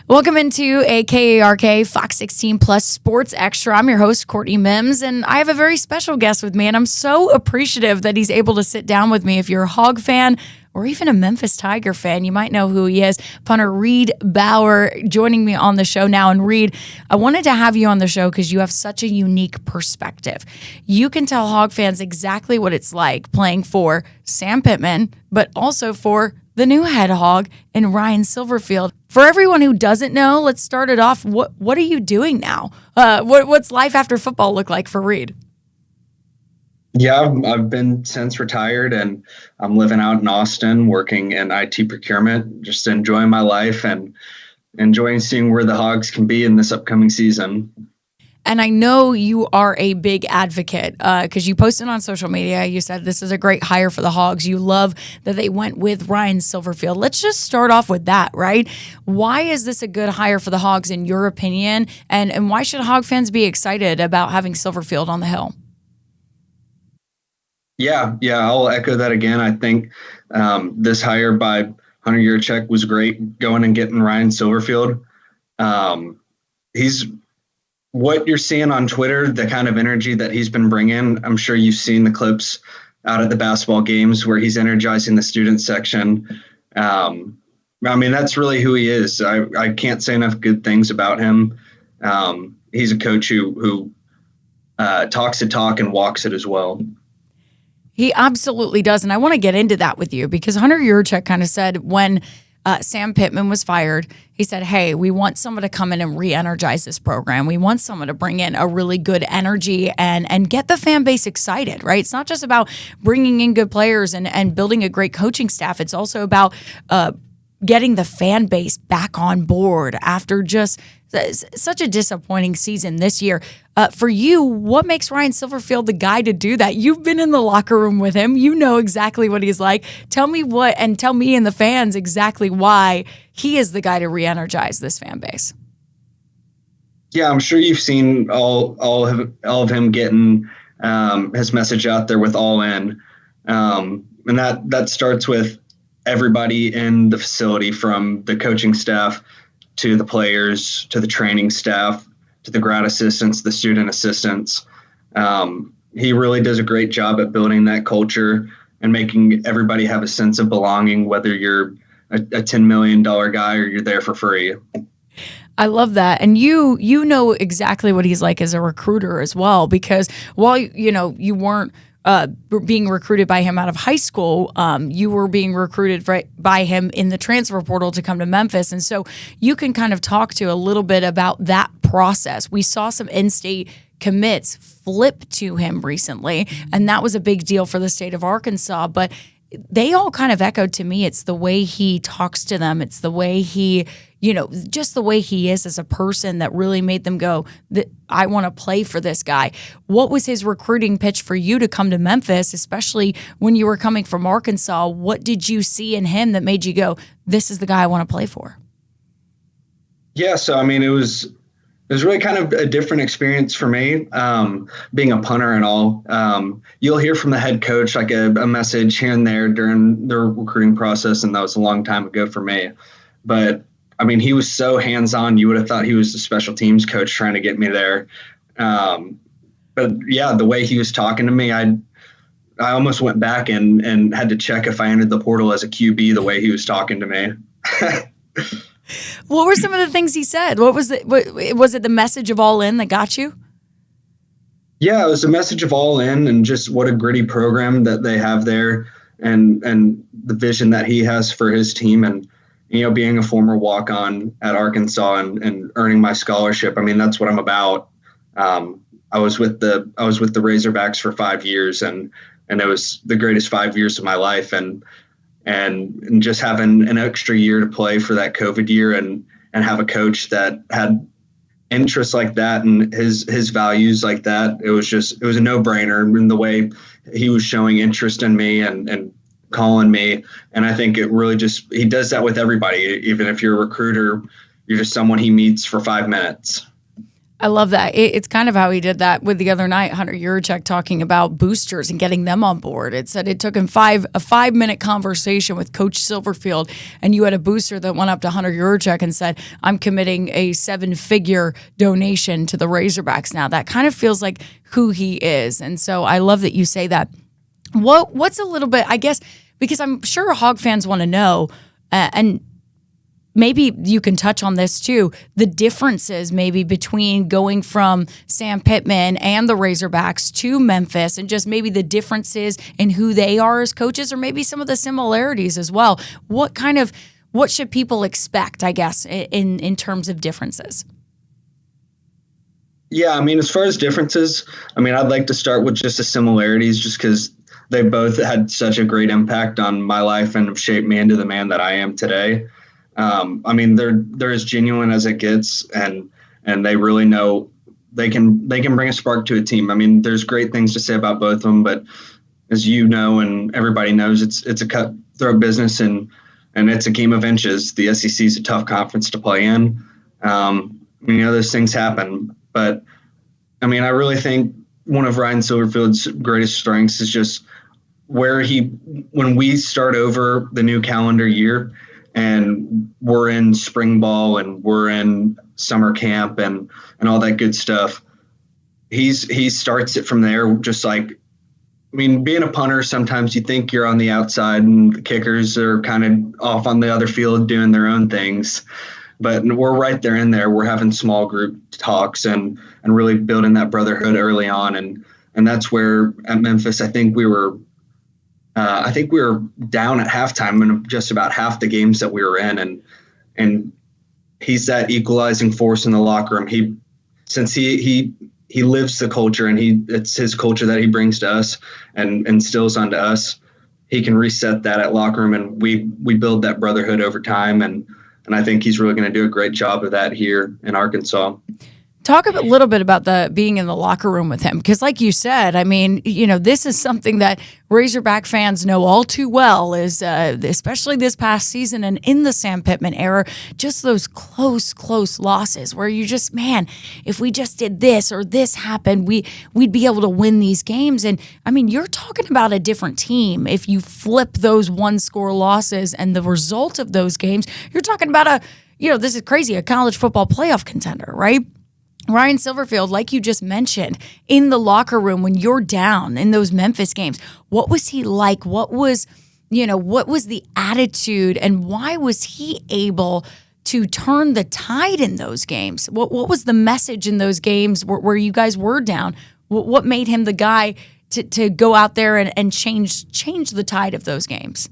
Welcome into a KARK Fox 16 Plus Sports Extra. I'm your host, Courtney Mims, and I have a very special guest with me, and I'm so appreciative that he's able to sit down with me. If you're a Hog fan or even a Memphis Tiger fan, you might know who he is. Punter Reid Bauer joining me on the show now. And Reid, I wanted to have you on the show because you have such a unique perspective. You can tell Hog fans exactly what it's like playing for Sam Pittman, but also for the new head hog in Ryan Silverfield. For everyone who doesn't know, let's start it off. What are you doing now? What's life after football look like for Reid? Yeah, I've been since retired, and I'm living out in Austin, working in IT procurement, just enjoying my life and enjoying seeing where the Hogs can be in this upcoming season. And I know you are a big advocate because you posted on social media. You said this is a great hire for the Hogs. You love that they went with Ryan Silverfield. Let's just start off with that, right? Why is this a good hire for the Hogs in your opinion? And why should Hog fans be excited about having Silverfield on the hill? Yeah, I'll echo that again. I think this hire by Hunter Yurachek was great, going and getting Ryan Silverfield. He's what you're seeing on Twitter, the kind of energy that he's been bringing. I'm sure you've seen the clips out at the basketball games where he's energizing the student section. I mean, that's really who he is. I can't say enough good things about him. He's a coach who talks the talk and walks it as well. He absolutely does. And I want to get into that with you because Hunter Yurachek kind of said when Sam Pittman was fired, he said, hey, we want someone to come in and re-energize this program. We want someone to bring in a really good energy and get the fan base excited, right? It's not just about bringing in good players and building a great coaching staff. It's also about getting the fan base back on board after just such a disappointing season this year. For you, what makes Ryan Silverfield the guy to do that? You've been in the locker room with him. You know exactly what he's like. Tell me and tell me and the fans exactly why he is the guy to re-energize this fan base. Yeah, I'm sure you've seen all of him getting his message out there with All In. And that starts with everybody in the facility, from the coaching staff to the players, to the training staff, to the grad assistants, the student assistants. He really does a great job at building that culture and making everybody have a sense of belonging, whether you're a $10 million guy or you're there for free. I love that. And you know exactly what he's like as a recruiter as well, because while, you weren't being recruited by him out of high school, you were being recruited by him in the transfer portal to come to Memphis. And so you can kind of talk to a little bit about that process. We saw some in-state commits flip to him recently, and that was a big deal for the state of Arkansas. But they all kind of echoed to me. It's the way he talks to them. It's the way he, just the way he is as a person that really made them go, I want to play for this guy. What was his recruiting pitch for you to come to Memphis, especially when you were coming from Arkansas? What did you see in him that made you go, this is the guy I want to play for? Yeah, so I mean, it was really kind of a different experience for me, being a punter and all. You'll hear from the head coach like a message here and there during the recruiting process, and that was a long time ago for me. But I mean, he was so hands-on. You would have thought he was a special teams coach trying to get me there. But yeah, the way he was talking to me, I almost went back and had to check if I entered the portal as a QB the way he was talking to me. What were some of the things he said? What was it? Was it the message of All In that got you? Yeah, it was a message of All In and just what a gritty program that they have there, and the vision that he has for his team. And being a former walk-on at Arkansas and earning my scholarship, I mean, that's what I'm about. I was with the Razorbacks for 5 years, and it was the greatest 5 years of my life. And just having an extra year to play for that COVID year and have a coach that had interests like that and his values like that, it was a no-brainer in the way he was showing interest in me and calling me. And I think it really he does that with everybody. Even if you're a recruiter, you're just someone he meets for 5 minutes. I love that. It's kind of how he did that with the other night, Hunter Yurachek talking about boosters and getting them on board. It said it took him a 5-minute conversation with Coach Silverfield, and you had a booster that went up to Hunter Yurachek and said, I'm committing a 7-figure donation to the Razorbacks now. That kind of feels like who he is. And so I love that you say that. What's a little bit, I guess, because I'm sure Hog fans want to know, and maybe you can touch on this too, the differences maybe between going from Sam Pittman and the Razorbacks to Memphis, and just maybe the differences in who they are as coaches, or maybe some of the similarities as well. What should people expect, I guess, in terms of differences? Yeah, I mean, as far as differences, I mean, I'd like to start with just the similarities, just because they both had such a great impact on my life and have shaped me into the man that I am today. I mean, they're as genuine as it gets, and they really know they can bring a spark to a team. I mean, there's great things to say about both of them, but as you know, and everybody knows, it's a cutthroat business, and it's a game of inches. The SEC is a tough conference to play in. Those things happen, but I mean, I really think one of Ryan Silverfield's greatest strengths is just when we start over the new calendar year, and we're in spring ball and we're in summer camp and all that good stuff, he starts it from there. Just like, I mean, being a punter, sometimes you think you're on the outside and the kickers are kind of off on the other field doing their own things, but we're right there in there. We're having small group talks and really building that brotherhood early on, and that's where at Memphis, I think we were down at halftime in just about half the games that we were in, and he's that equalizing force in the locker room. Since he lives the culture, and it's his culture that he brings to us and instills onto us. He can reset that at locker room, and we build that brotherhood over time, and I think he's really going to do a great job of that here in Arkansas. Talk a little bit about the being in the locker room with him, because like you said, I mean, this is something that Razorback fans know all too well, is especially this past season and in the Sam Pittman era, just those close losses where you just, man, if we just did this or this happened, we'd be able to win these games. And I mean, you're talking about a different team. If you flip those 1-score losses and the result of those games, you're talking about this is crazy, a college football playoff contender, right? Ryan Silverfield, like you just mentioned, in the locker room when you're down in those Memphis games, what was he like? What was the attitude, and why was he able to turn the tide in those games? What was the message in those games where you guys were down? What made him the guy to go out there and change the tide of those games?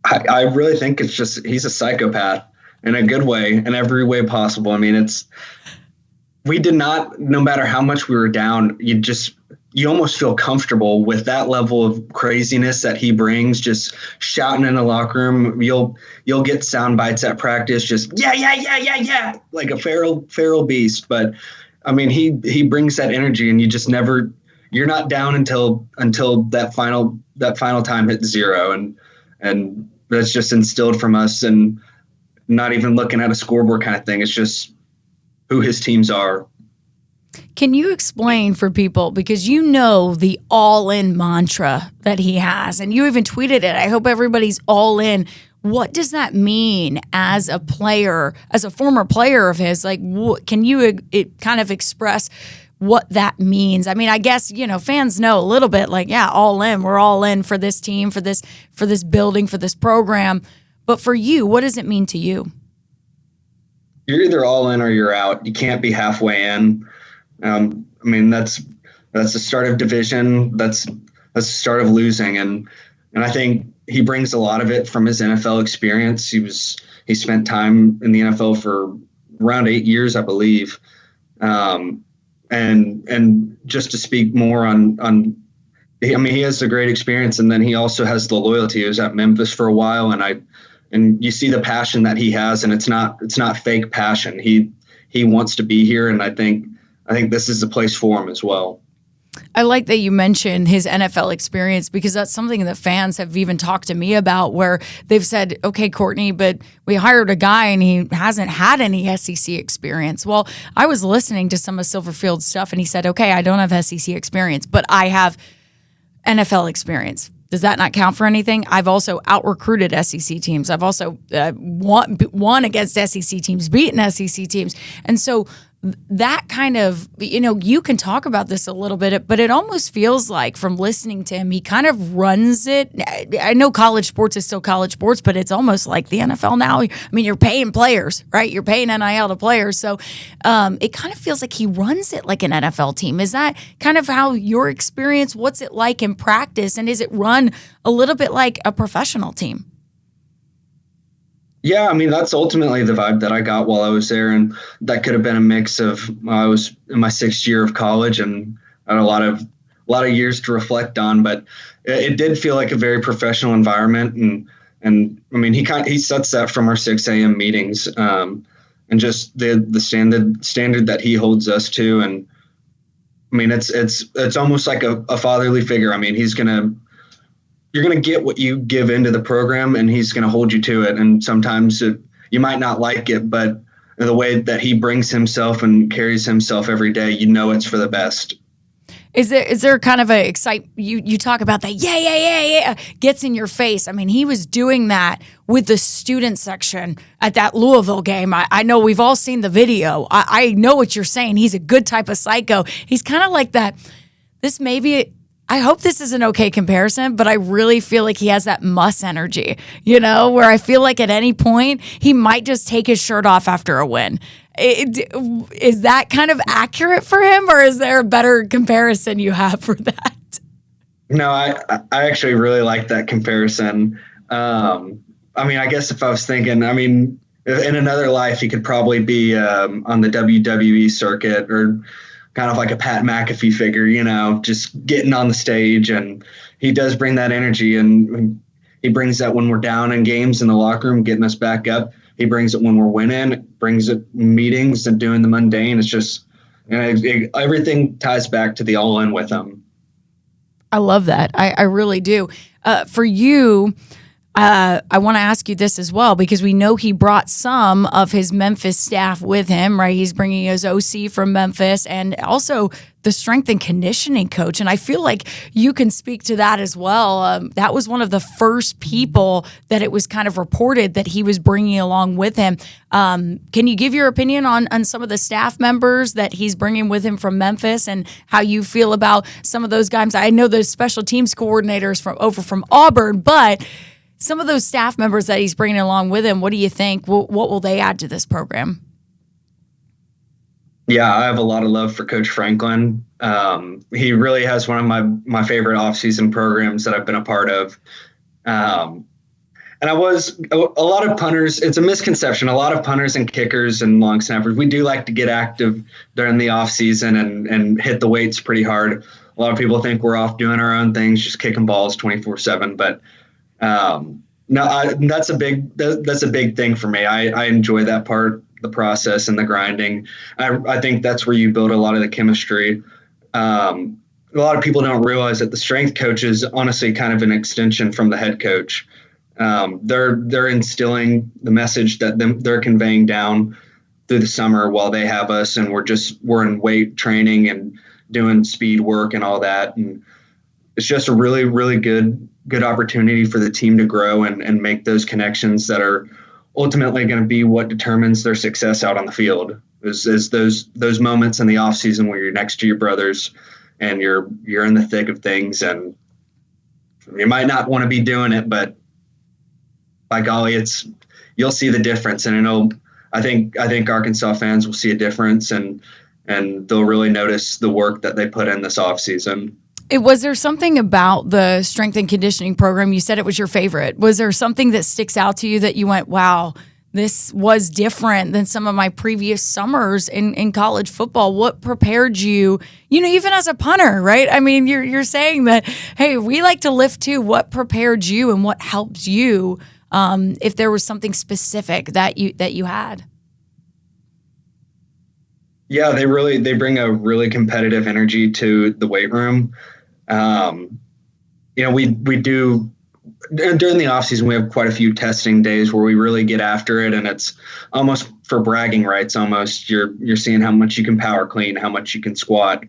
I really think it's just he's a psychopath. In a good way, in every way possible. I mean, we did not, no matter how much we were down, you almost feel comfortable with that level of craziness that he brings, just shouting in the locker room. You'll get sound bites at practice, just yeah, like a feral beast. But I mean, he brings that energy, and you just never, you're not down until that final time hits zero. And that's just instilled from us, and not even looking at a scoreboard kind of thing. It's just who his teams are. Can you explain for people, because the all-in mantra that he has, and you even tweeted it, I hope everybody's all in. What does that mean as a player, as a former player of his? Like, can you kind of express what that means? I mean, I guess, fans know a little bit, like, yeah, all in. We're all in for this team, for this building, for this program. But for you, what does it mean to you? You're either all in or you're out. You can't be halfway in. I mean, that's the start of division. That's the start of losing. And I think he brings a lot of it from his NFL experience. He spent time in the NFL for around 8 years, I believe. And just to speak more on I mean, he has a great experience, and then he also has the loyalty. He was at Memphis for a while, and you see the passion that he has, and it's not fake passion. He wants to be here, and I think this is the place for him as well. I like that you mentioned his NFL experience because that's something that fans have even talked to me about where they've said, okay, Courtney, but we hired a guy and he hasn't had any SEC experience. Well, I was listening to some of Silverfield's stuff and he said, okay, I don't have SEC experience, but I have NFL experience. Does that not count for anything? I've also out-recruited SEC teams. I've also won against SEC teams, beaten SEC teams. And so that kind of, you can talk about this a little bit, but it almost feels like from listening to him, he kind of runs it. I know college sports is still college sports, but it's almost like the NFL now. I mean, you're paying players, right? You're paying NIL to players. So it kind of feels like he runs it like an NFL team. Is that kind of how your experience, what's it like in practice? And is it run a little bit like a professional team? Yeah, I mean, that's ultimately the vibe that I got while I was there. And that could have been a mix of I was in my 6th year of college and I had a lot of years to reflect on. But it did feel like a very professional environment. And I mean, he sets that from our 6 a.m. meetings and just the standard that he holds us to. And I mean, it's almost like a fatherly figure. I mean, you're going to get what you give into the program and he's going to hold you to it. And sometimes you might not like it, but the way that he brings himself and carries himself every day, it's for the best. Is there kind of a you talk about that, yeah, gets in your face. I mean, he was doing that with the student section at that Louisville game. I know we've all seen the video. I know what you're saying. He's a good type of psycho. He's kind of like that. This may be I hope this is an okay comparison, but I really feel like he has that muss energy, where I feel like at any point he might just take his shirt off after a win. Is that kind of accurate for him, or is there a better comparison you have for that? No, I actually really like that comparison. I mean, I guess if I was thinking, in another life, he could probably be on the WWE circuit or kind of like a Pat McAfee figure, just getting on the stage. And he does bring that energy, and he brings that when we're down in games in the locker room, getting us back up. He brings it when we're winning, brings it in meetings and doing the mundane. It's just, everything ties back to the all-in with him. I love that. I really do. For you, I want to ask you this as well, because we know he brought some of his Memphis staff with him, right? He's bringing his OC from Memphis and also the strength and conditioning coach. And I feel like you can speak to that as well. That was one of the first people that it was kind of reported that he was bringing along with him. Can you give your opinion on some of the staff members that he's bringing with him from Memphis and how you feel about some of those guys? I know the special teams coordinators from Auburn, but some of those staff members that he's bringing along with him, what do you think? What will they add to this program? Yeah, I have a lot of love for Coach Franklin. He really has one of my favorite offseason programs that I've been a part of. And a lot of punters, it's a misconception. A lot of punters and kickers and long snappers, we do like to get active during the offseason and hit the weights pretty hard. A lot of people think we're off doing our own things, just kicking balls 24/7. But no, that's a big thing for me. I enjoy that part, the process and the grinding. I think that's where you build a lot of the chemistry. A lot of people don't realize that the strength coach is honestly kind of an extension from the head coach. They're instilling the message that they're conveying down through the summer while they have us, and we're in weight training and doing speed work and all that. And it's just a really, really good opportunity for the team to grow and make those connections that are ultimately going to be what determines their success out on the field. Is those moments in the off season where you're next to your brothers and you're in the thick of things, and you might not want to be doing it, but by golly, you'll see the difference. And I think Arkansas fans will see a difference, and they'll really notice the work that they put in this off season. Was there something about the strength and conditioning program? You said it was your favorite. Was there something that sticks out to you that you went, wow, this was different than some of my previous summers in college football? What prepared you, even as a punter, right? I mean, you're saying that, hey, we like to lift too. What prepared you and what helped you, if there was something specific that you had? Yeah, they bring a really competitive energy to the weight room. Um, we do during the off season, we have quite a few testing days where we really get after it, and it's almost for bragging rights. Almost you're seeing how much you can power clean, how much you can squat,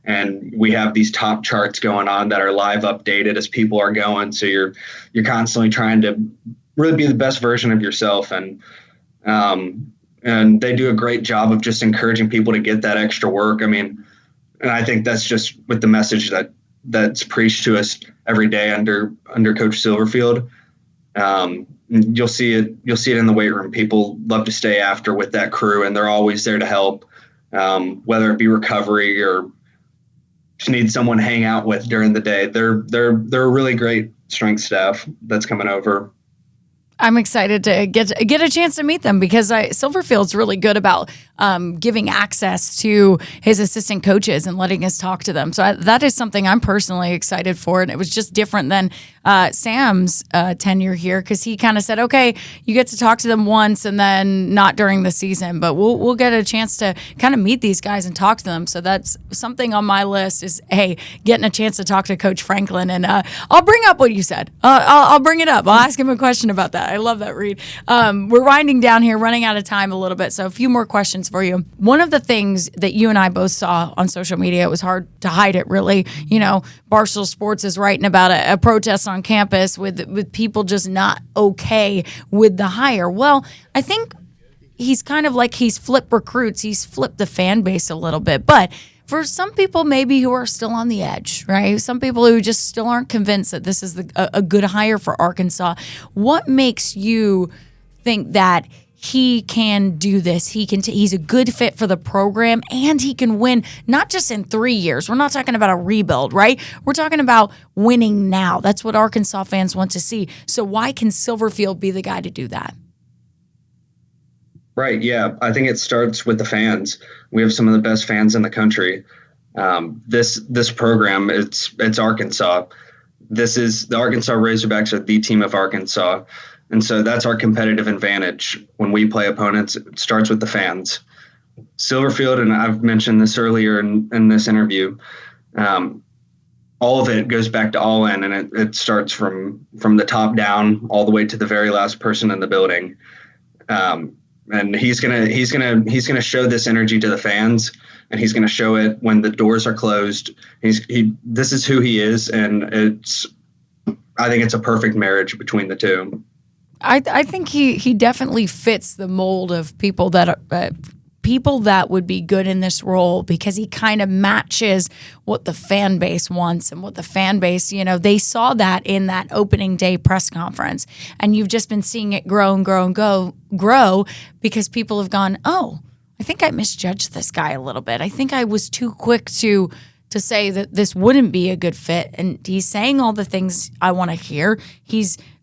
and we have these top charts going on that are live updated as people are going. So you're constantly trying to really be the best version of yourself, and they do a great job of just encouraging people to get that extra work. I mean, and I think that's just with the message that's preached to us every day under Coach Silverfield. You'll see it in the weight room. People love to stay after with that crew, and they're always there to help, whether it be recovery or just need someone to hang out with during the day. They're a really great strength staff that's coming over. I'm excited to get a chance to meet them because Silverfield's really good about giving access to his assistant coaches and letting us talk to them. So that is something I'm personally excited for. And it was just different than Sam's tenure here because he kind of said, okay, you get to talk to them once and then not during the season, but we'll get a chance to kind of meet these guys and talk to them. So that's something on my list is, hey, getting a chance to talk to Coach Franklin. And I'll bring up what you said. I'll bring it up. I'll ask him a question about that. I love that, Reid. We're winding down here, running out of time a little bit. So a few more questions for you. One of the things that you and I both saw on social media, it was hard to hide it really. You know, Barstool Sports is writing about a protest on campus with people just not okay with the hire. Well, I think he's kind of like he's flipped recruits. He's flipped the fan base a little bit. But for some people maybe who are still on the edge, right? Some people who just still aren't convinced that this is a good hire for Arkansas. What makes you think that he can do this? He's a good fit for the program, and he can win not just in 3 years. We're not talking about a rebuild, right? We're talking about winning now. That's what Arkansas fans want to see. So why can Silverfield be the guy to do that? Right. Yeah. I think it starts with the fans. We have some of the best fans in the country. This program, it's Arkansas. This is the Arkansas Razorbacks are the team of Arkansas. And so that's our competitive advantage when we play opponents. It starts with the fans. Silverfield, and I've mentioned this earlier in this interview, all of it goes back to all in, and it starts from the top down all the way to the very last person in the building. And he's gonna show this energy to the fans, and he's gonna show it when the doors are closed. This is who he is, and I think it's a perfect marriage between the two. I think he definitely fits the mold of people that would be good in this role because he kind of matches what the fan base wants and what the fan base, they saw that in that opening day press conference. And you've just been seeing it grow and grow and grow because people have gone, oh, I think I misjudged this guy a little bit. I think I was too quick to say that this wouldn't be a good fit. And he's saying all the things I want to hear.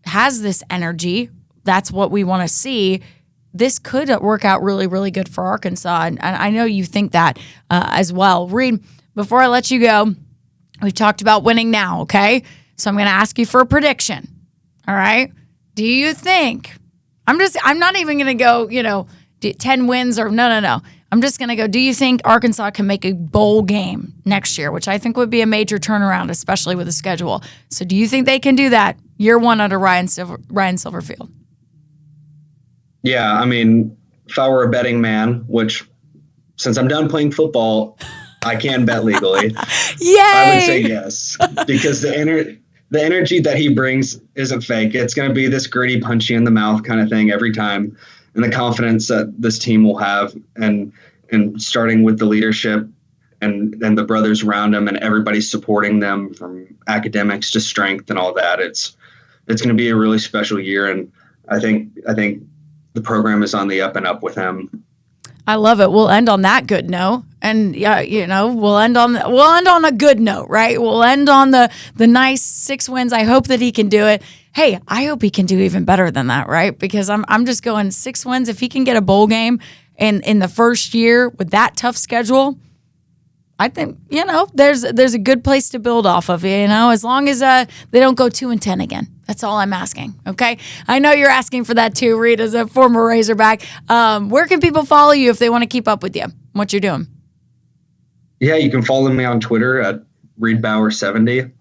Has this energy. That's what we want to see. This could work out really, really good for Arkansas. And I know you think that as well. Reid, before I let you go, we've talked about winning now, okay? So I'm going to ask you for a prediction. All right? Do you think, I'm not even going to go, 10 wins or no. I'm just going to go, do you think Arkansas can make a bowl game next year, which I think would be a major turnaround, especially with the schedule. So do you think they can do that year one under Ryan Silverfield? Yeah, I mean, if I were a betting man, which since I'm done playing football, I can bet legally. Yay! I would say yes, because the energy that he brings isn't fake. It's going to be this gritty, punchy in the mouth kind of thing every time, and the confidence that this team will have, and starting with the leadership and the brothers around him and everybody supporting them from academics to strength and all that. It's going to be a really special year, and I think the program is on the up and up with him. I love it. We'll end on that good note. And we'll end on a good note, right? We'll end on the nice 6 wins. I hope that he can do it. Hey, I hope he can do even better than that, right? Because I'm just going 6 wins. If he can get a bowl game in the first year with that tough schedule, I think, there's a good place to build off of, as long as they don't go 2-10 again. That's all I'm asking, okay? I know you're asking for that too, Reid, as a former Razorback. Where can people follow you if they want to keep up with you? what you're doing. Yeah, you can follow me on Twitter at Reid Bauer 70.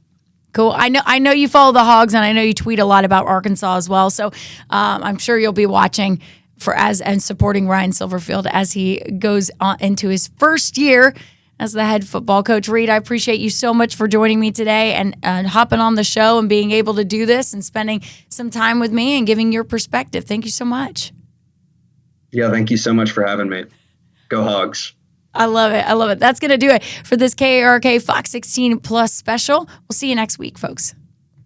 Cool. I know you follow the Hogs, and I know you tweet a lot about Arkansas as well. So I'm sure you'll be watching and supporting Ryan Silverfield as he goes on into his first year as the head football coach. Reid, I appreciate you so much for joining me today and hopping on the show and being able to do this and spending some time with me and giving your perspective. Thank you so much. Yeah, thank you so much for having me. Go Hogs. I love it. That's going to do it for this KARK Fox 16 Plus special. We'll see you next week, folks.